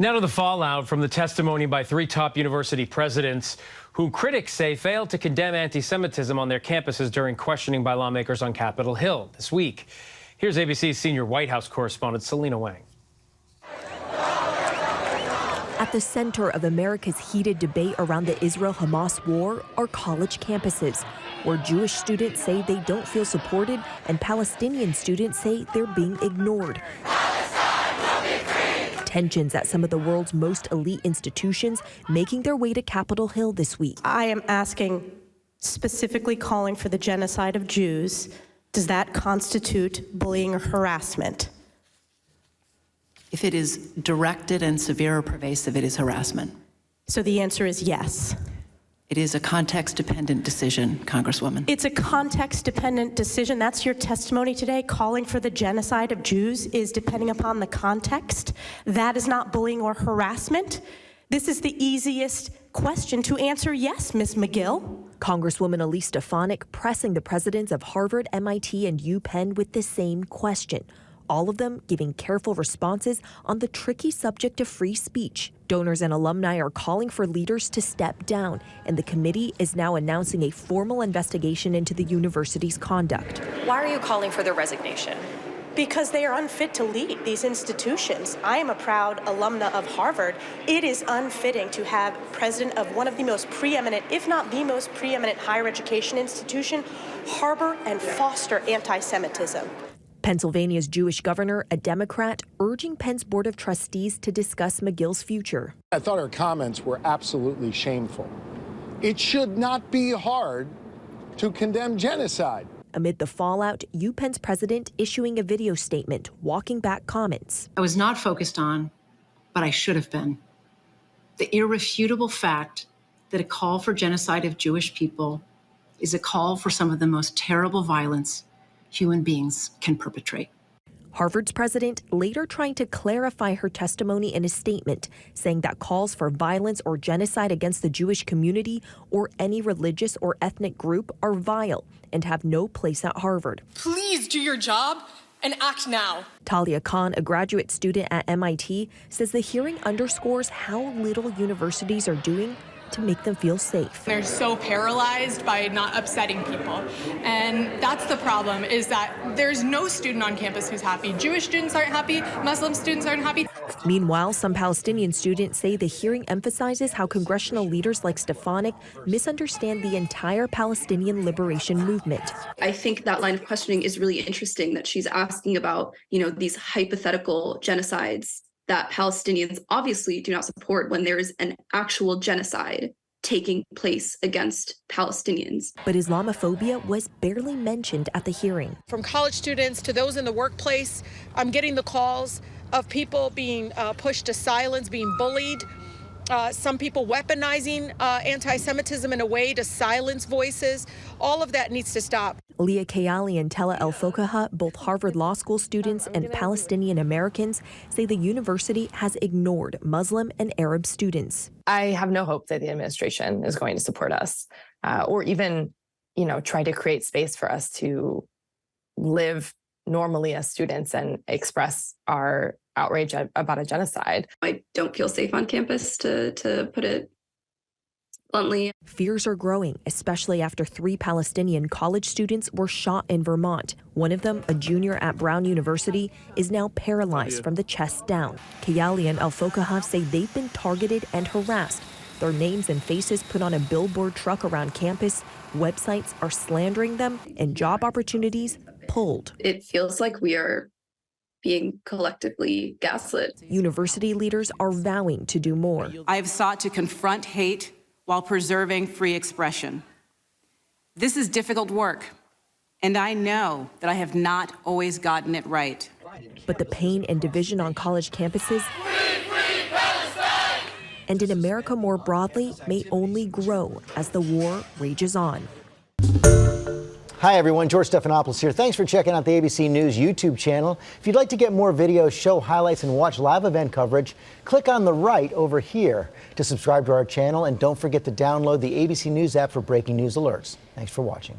Now to the fallout from the testimony by 3 top university presidents who critics say failed to condemn anti-Semitism on their campuses during questioning by lawmakers on Capitol Hill this week. Here's ABC's senior White House correspondent Selina Wang. At the center of America's heated debate around the Israel-Hamas war are college campuses, where Jewish students say they don't feel supported and Palestinian students say they're being ignored. Tensions at some of the world's most elite institutions making their way to Capitol Hill this week. I am asking, specifically calling for the genocide of Jews. Does that constitute bullying or harassment? If it is directed and severe or pervasive, it is harassment. So the answer is yes. It is a context-dependent decision, Congresswoman. It's a context-dependent decision. That's your testimony today. Calling for the genocide of Jews is depending upon the context. That is not bullying or harassment. This is the easiest question to answer yes, Ms. McGill. Congresswoman Elise Stefanik pressing the presidents of Harvard, MIT, and UPenn with the same question. All of them giving careful responses on the tricky subject of free speech. Donors and alumni are calling for leaders to step down, and the committee is now announcing a formal investigation into the university's conduct. Why are you calling for their resignation? Because they are unfit to lead these institutions. I am a proud alumna of Harvard. It is unfitting to have president of one of the most preeminent, if not the most preeminent higher education institution, harbor and foster anti-Semitism. Pennsylvania's Jewish governor, a Democrat, urging Penn's Board of Trustees to discuss McGill's future. I thought her comments were absolutely shameful. It should not be hard to condemn genocide. Amid the fallout, UPenn's president issuing a video statement walking back comments. I was not focused on, but I should have been, the irrefutable fact that a call for genocide of Jewish people is a call for some of the most terrible violence human beings can perpetrate. Harvard's president later trying to clarify her testimony in a statement, saying that calls for violence or genocide against the Jewish community or any religious or ethnic group are vile and have no place at Harvard. Please do your job and act now. Talia Khan, a graduate student at MIT, says the hearing underscores how little universities are doing to make them feel safe. They're so paralyzed by not upsetting people. And that's the problem, is that there's no student on campus who's happy. Jewish students aren't happy, Muslim students aren't happy. Meanwhile, some Palestinian students say the hearing emphasizes how congressional leaders like Stefanik misunderstand the entire Palestinian liberation movement. I think that line of questioning is really interesting, that she's asking about, these hypothetical genocides that Palestinians obviously do not support when there is an actual genocide taking place against Palestinians. But Islamophobia was barely mentioned at the hearing. From college students to those in the workplace, I'm getting the calls of people being pushed to silence, being bullied. Some people weaponizing anti-Semitism in a way to silence voices. All of that needs to stop. Leah Kayali and Tella El-Fokaha, both Harvard Law School students and Palestinian Americans, say the university has ignored Muslim and Arab students. I have no hope that the administration is going to support us or even, try to create space for us to live normally as students and express our outrage about a genocide. I don't feel safe on campus, to put it bluntly. Fears are growing, especially after 3 Palestinian college students were shot in Vermont. One of them, a junior at Brown University, is now paralyzed from the chest down. Kayali and El-Fokaha say they've been targeted and harassed. Their names and faces put on a billboard truck around campus. Websites are slandering them and job opportunities pulled. It feels like we are being collectively gaslit. University leaders are vowing to do more. I have sought to confront hate while preserving free expression. This is difficult work, and I know that I have not always gotten it right. But the pain and division on college campuses and in America more broadly may only grow as the war rages on. Hi everyone, George Stephanopoulos here. Thanks for checking out the ABC News YouTube channel. If you'd like to get more videos, show highlights, and watch live event coverage, click on the right over here to subscribe to our channel, and don't forget to download the ABC News app for breaking news alerts. Thanks for watching.